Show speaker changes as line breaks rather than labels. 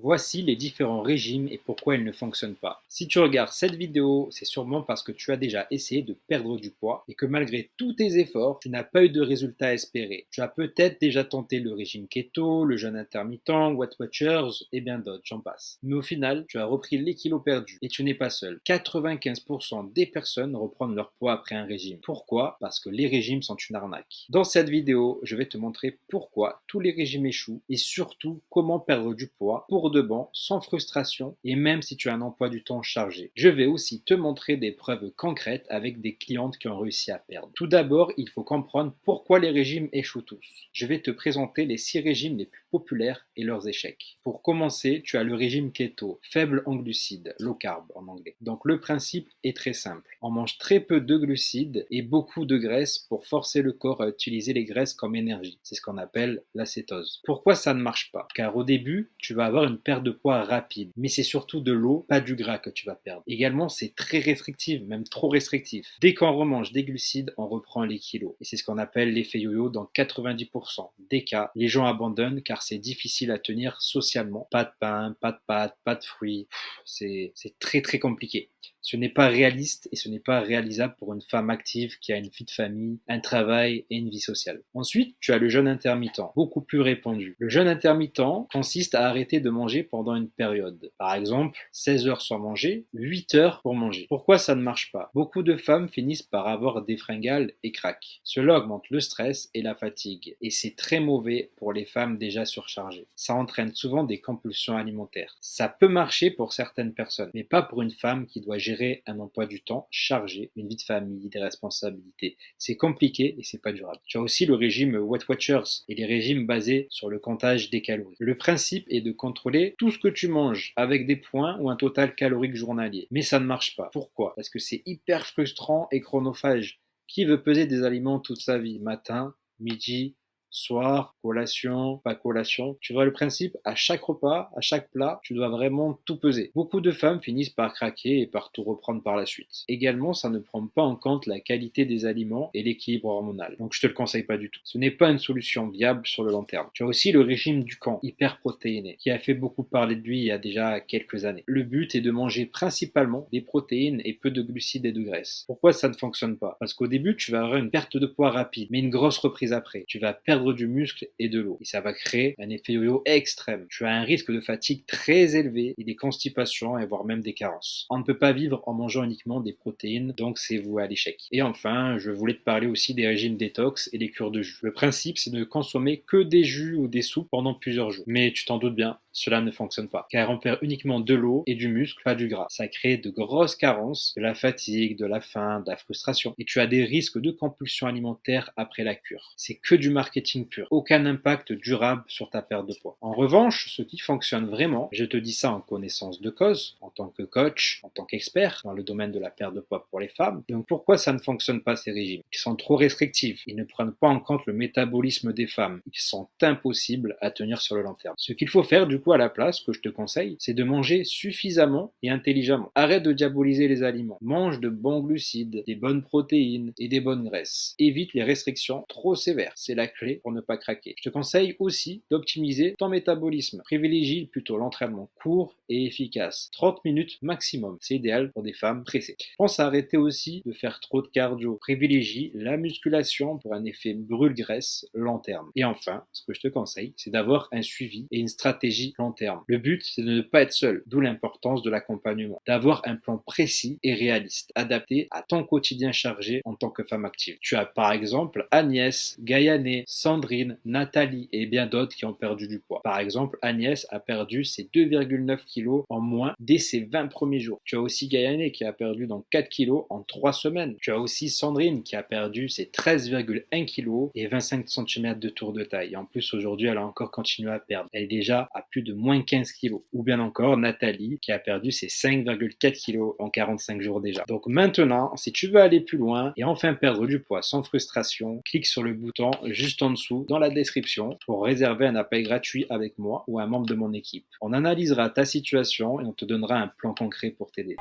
Voici les différents régimes et pourquoi ils ne fonctionnent pas. Si tu regardes cette vidéo, c'est sûrement parce que tu as déjà essayé de perdre du poids et que malgré tous tes efforts, tu n'as pas eu de résultats espérés. Tu as peut-être déjà tenté le régime keto, le jeûne intermittent, Weight Watchers et bien d'autres, j'en passe. Mais au final, tu as repris les kilos perdus et tu n'es pas seul. 95% des personnes reprennent leur poids après un régime. Pourquoi? Parce que les régimes sont une arnaque. Dans cette vidéo, je vais te montrer pourquoi tous les régimes échouent et surtout comment perdre du poids pour de bon, sans frustration et même si tu as un emploi du temps chargé. Je vais aussi te montrer des preuves concrètes avec des clientes qui ont réussi à perdre. Tout d'abord, il faut comprendre pourquoi les régimes échouent tous. Je vais te présenter les 6 régimes les plus populaires et leurs échecs. Pour commencer, tu as le régime keto, faible en glucides, low carb en anglais. Donc le principe est très simple. On mange très peu de glucides et beaucoup de graisses pour forcer le corps à utiliser les graisses comme énergie. C'est ce qu'on appelle l'acétose. Pourquoi ça ne marche pas? Car au début, tu vas avoir une perte de poids rapide, mais c'est surtout de l'eau, pas du gras que tu vas perdre. Également, c'est très restrictif, même trop restrictif. Dès qu'on remange des glucides, on reprend les kilos. Et c'est ce qu'on appelle l'effet yo-yo dans 90% des cas. Les gens abandonnent car c'est difficile à tenir socialement. Pas de pain, pas de pâtes, pas de fruits. C'est très très compliqué. Ce n'est pas réaliste et ce n'est pas réalisable pour une femme active qui a une vie de famille, un travail et une vie sociale. Ensuite, tu as le jeûne intermittent, beaucoup plus répandu. Le jeûne intermittent consiste à arrêter de manger pendant une période. Par exemple, 16 heures sans manger, 8 heures pour manger. Pourquoi ça ne marche pas? Beaucoup de femmes finissent par avoir des fringales et craquent. Cela augmente le stress et la fatigue. Et c'est très mauvais pour les femmes déjà surchargées. Ça entraîne souvent des compulsions alimentaires. Ça peut marcher pour certaines personnes, mais pas pour une femme qui doit gérer un emploi du temps chargé, une vie de famille, des responsabilités. C'est compliqué et c'est pas durable. Tu as aussi le régime Weight Watchers et les régimes basés sur le comptage des calories. Le principe est de contrôler tout ce que tu manges avec des points ou un total calorique journalier. Mais ça ne marche pas. Pourquoi? Parce que c'est hyper frustrant et chronophage. Qui veut peser des aliments toute sa vie? Matin, midi, soir, collation, pas collation. Tu vois le principe, à chaque repas, à chaque plat, tu dois vraiment tout peser. Beaucoup de femmes finissent par craquer et par tout reprendre par la suite. Également, ça ne prend pas en compte la qualité des aliments et l'équilibre hormonal. Donc je te le conseille pas du tout. Ce n'est pas une solution viable sur le long terme. Tu as aussi le régime Dukan, hyper protéiné, qui a fait beaucoup parler de lui il y a déjà quelques années. Le but est de manger principalement des protéines et peu de glucides et de graisses. Pourquoi ça ne fonctionne pas? Parce qu'au début, tu vas avoir une perte de poids rapide, mais une grosse reprise après. Tu vas perdre du muscle et de l'eau. Et ça va créer un effet yo-yo extrême. Tu as un risque de fatigue très élevé et des constipations et voire même des carences. On ne peut pas vivre en mangeant uniquement des protéines, donc c'est voué à l'échec. Et enfin, je voulais te parler aussi des régimes détox et des cures de jus. Le principe, c'est de ne consommer que des jus ou des soupes pendant plusieurs jours. Mais tu t'en doutes bien, cela ne fonctionne pas, car on perd uniquement de l'eau et du muscle, pas du gras. Ça crée de grosses carences, de la fatigue, de la faim, de la frustration, et tu as des risques de compulsion alimentaire après la cure. C'est que du marketing pur, aucun impact durable sur ta perte de poids. En revanche, ce qui fonctionne vraiment, je te dis ça en connaissance de cause, en tant que coach, en tant qu'expert dans le domaine de la perte de poids pour les femmes. Donc pourquoi ça ne fonctionne pas ces régimes? Ils sont trop restrictifs, ils ne prennent pas en compte le métabolisme des femmes, ils sont impossibles à tenir sur le long terme. Ce qu'il faut faire du coup à la place, que je te conseille, c'est de manger suffisamment et intelligemment. Arrête de diaboliser les aliments. Mange de bons glucides, des bonnes protéines et des bonnes graisses. Évite les restrictions trop sévères. C'est la clé pour ne pas craquer. Je te conseille aussi d'optimiser ton métabolisme. Privilégie plutôt l'entraînement court et efficace. 30 minutes maximum. C'est idéal pour des femmes pressées. Pense à arrêter aussi de faire trop de cardio. Privilégie la musculation pour un effet brûle-graisse long terme. Et enfin, ce que je te conseille, c'est d'avoir un suivi et une stratégie long terme. Le but, c'est de ne pas être seul, d'où l'importance de l'accompagnement. D'avoir un plan précis et réaliste, adapté à ton quotidien chargé en tant que femme active. Tu as par exemple Agnès, Gaïané, Sandrine, Nathalie et bien d'autres qui ont perdu du poids. Par exemple, Agnès a perdu ses 2,9 kg en moins dès ses 20 premiers jours. Tu as aussi Gaïané qui a perdu donc 4 kg en 3 semaines. Tu as aussi Sandrine qui a perdu ses 13,1 kg et 25 cm de tour de taille. Et en plus, aujourd'hui, elle a encore continué à perdre. Elle est déjà à plus de moins 15 kg. Ou bien encore Nathalie qui a perdu ses 5,4 kg en 45 jours déjà. Donc maintenant, si tu veux aller plus loin et enfin perdre du poids sans frustration, clique sur le bouton juste en dessous dans la description pour réserver un appel gratuit avec moi ou un membre de mon équipe. On analysera ta situation et on te donnera un plan concret pour t'aider.